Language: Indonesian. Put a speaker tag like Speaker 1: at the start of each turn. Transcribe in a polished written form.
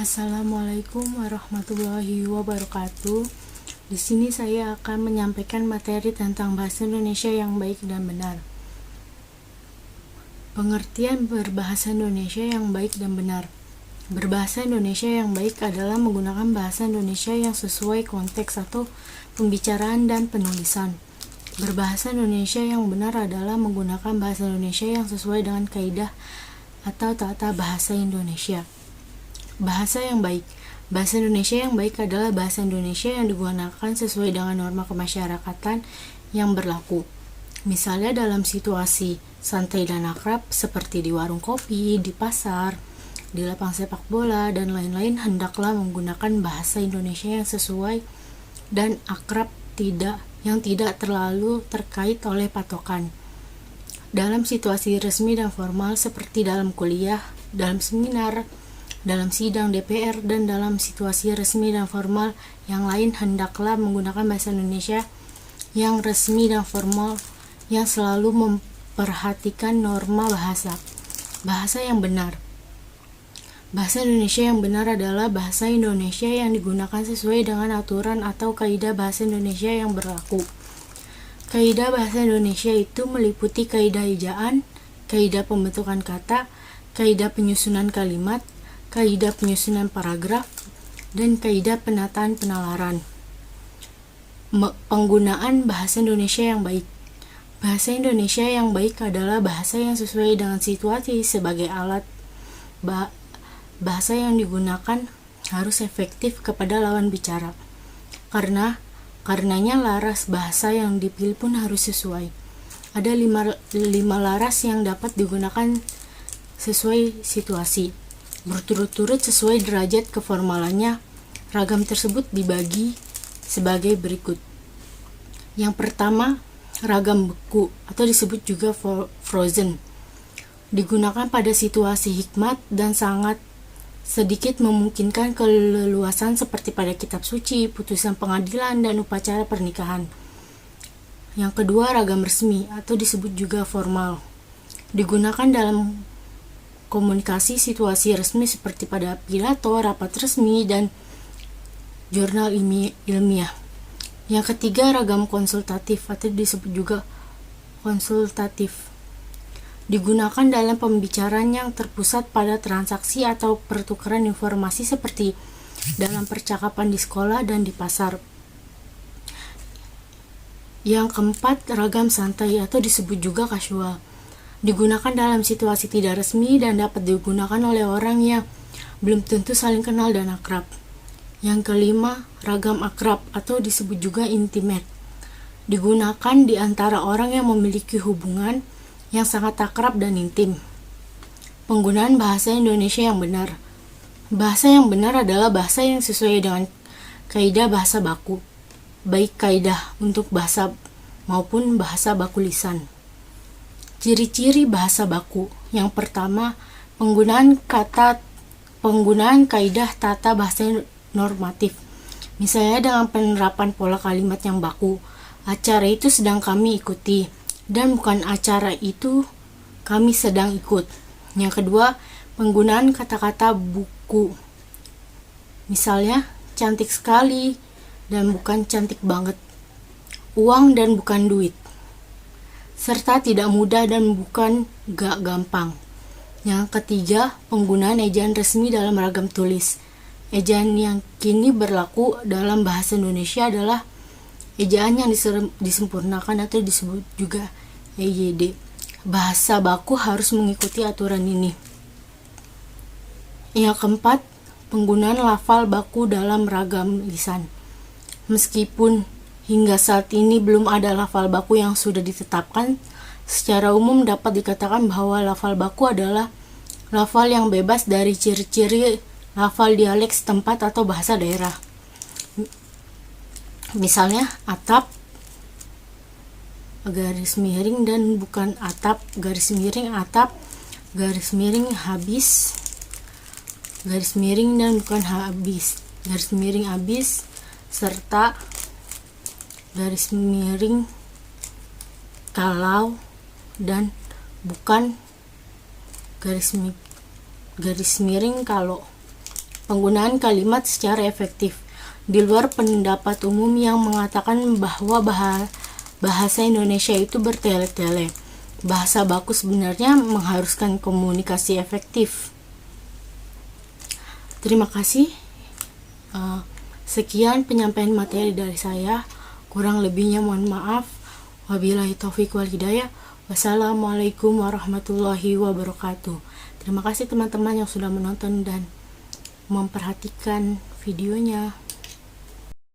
Speaker 1: Assalamualaikum warahmatullahi wabarakatuh. Di sini saya akan menyampaikan materi tentang bahasa Indonesia yang baik dan benar. Pengertian berbahasa Indonesia yang baik dan benar. Berbahasa Indonesia yang baik adalah menggunakan bahasa Indonesia yang sesuai konteks atau pembicaraan dan penulisan. Berbahasa Indonesia yang benar adalah menggunakan bahasa Indonesia yang sesuai dengan kaidah atau tata bahasa Indonesia. Bahasa yang baik. Bahasa Indonesia yang baik adalah bahasa Indonesia yang digunakan sesuai dengan norma kemasyarakatan yang berlaku. Misalnya dalam situasi santai dan akrab seperti di warung kopi, di pasar, di lapang sepak bola, dan lain-lain, hendaklah menggunakan bahasa Indonesia yang sesuai dan akrab, yang tidak terlalu terkait oleh patokan. Dalam situasi resmi dan formal seperti dalam kuliah, dalam seminar, dalam sidang DPR, dan dalam situasi resmi dan formal yang lain, hendaklah menggunakan bahasa Indonesia yang resmi dan formal yang selalu memperhatikan norma bahasa. Bahasa yang benar. Bahasa Indonesia yang benar adalah bahasa Indonesia yang digunakan sesuai dengan aturan atau kaidah bahasa Indonesia yang berlaku. Kaidah bahasa Indonesia itu meliputi kaidah ejaan, kaidah pembentukan kata, kaidah penyusunan kalimat, kaidah penyusunan paragraf, dan kaidah penataan penalaran. Penggunaan bahasa Indonesia yang baik. Bahasa Indonesia yang baik adalah bahasa yang sesuai dengan situasi sebagai alat. Bahasa yang digunakan harus efektif kepada lawan bicara. Karenanya laras bahasa yang dipilih pun harus sesuai. Ada lima laras yang dapat digunakan sesuai situasi, berturut-turut sesuai derajat keformalannya. Ragam tersebut dibagi sebagai berikut. Yang pertama, ragam beku atau disebut juga frozen. Digunakan pada situasi hikmat dan sangat sedikit memungkinkan keleluasan seperti pada kitab suci, putusan pengadilan, dan upacara pernikahan. Yang kedua, ragam resmi atau disebut juga formal. Digunakan dalam komunikasi situasi resmi seperti pada pidato, rapat resmi, dan jurnal ilmiah. Yang ketiga, ragam konsultatif atau disebut juga konsultatif. Digunakan dalam pembicaraan yang terpusat pada transaksi atau pertukaran informasi seperti dalam percakapan di sekolah dan di pasar. Yang keempat, ragam santai atau disebut juga casual. Digunakan dalam situasi tidak resmi dan dapat digunakan oleh orang yang belum tentu saling kenal dan akrab. Yang kelima, ragam akrab atau disebut juga intimate. Digunakan di antara orang yang memiliki hubungan yang sangat akrab dan intim. Penggunaan bahasa Indonesia yang benar. Bahasa yang benar adalah bahasa yang sesuai dengan kaidah bahasa baku, baik kaidah untuk bahasa maupun bahasa baku lisan. Ciri-ciri bahasa baku. Yang pertama, penggunaan kaidah tata bahasa normatif. Misalnya dengan penerapan pola kalimat yang baku. Acara itu sedang kami ikuti, dan bukan acara itu kami sedang ikut. Yang kedua, penggunaan kata-kata buku. Misalnya, cantik sekali dan bukan cantik banget. Uang dan bukan duit. Serta tidak mudah dan bukan gak gampang. Yang ketiga, penggunaan ejaan resmi dalam ragam tulis. Ejaan yang kini berlaku dalam bahasa Indonesia adalah ejaan yang disempurnakan atau disebut juga EYD. Bahasa baku harus mengikuti aturan ini. Yang keempat, penggunaan lafal baku dalam ragam lisan. Meskipun hingga saat ini belum ada lafal baku yang sudah ditetapkan, secara umum dapat dikatakan bahwa lafal baku adalah lafal yang bebas dari ciri-ciri lafal dialek setempat atau bahasa daerah. Misalnya, atap, garis miring dan bukan atap, garis miring atap, garis miring habis, garis miring dan bukan habis, garis miring habis, serta garis miring kalau dan bukan garis miring kalau. penggunaan kalimat secara efektif. Di luar pendapat umum yang mengatakan bahwa bahasa Indonesia itu bertele-tele, bahasa baku sebenarnya mengharuskan komunikasi efektif. Terima kasih. Sekian penyampaian materi dari saya. Kurang lebihnya mohon maaf. Wabillahi taufiq wal hidayah. Wassalamualaikum warahmatullahi wabarakatuh. Terima kasih teman-teman yang sudah menonton dan memperhatikan videonya.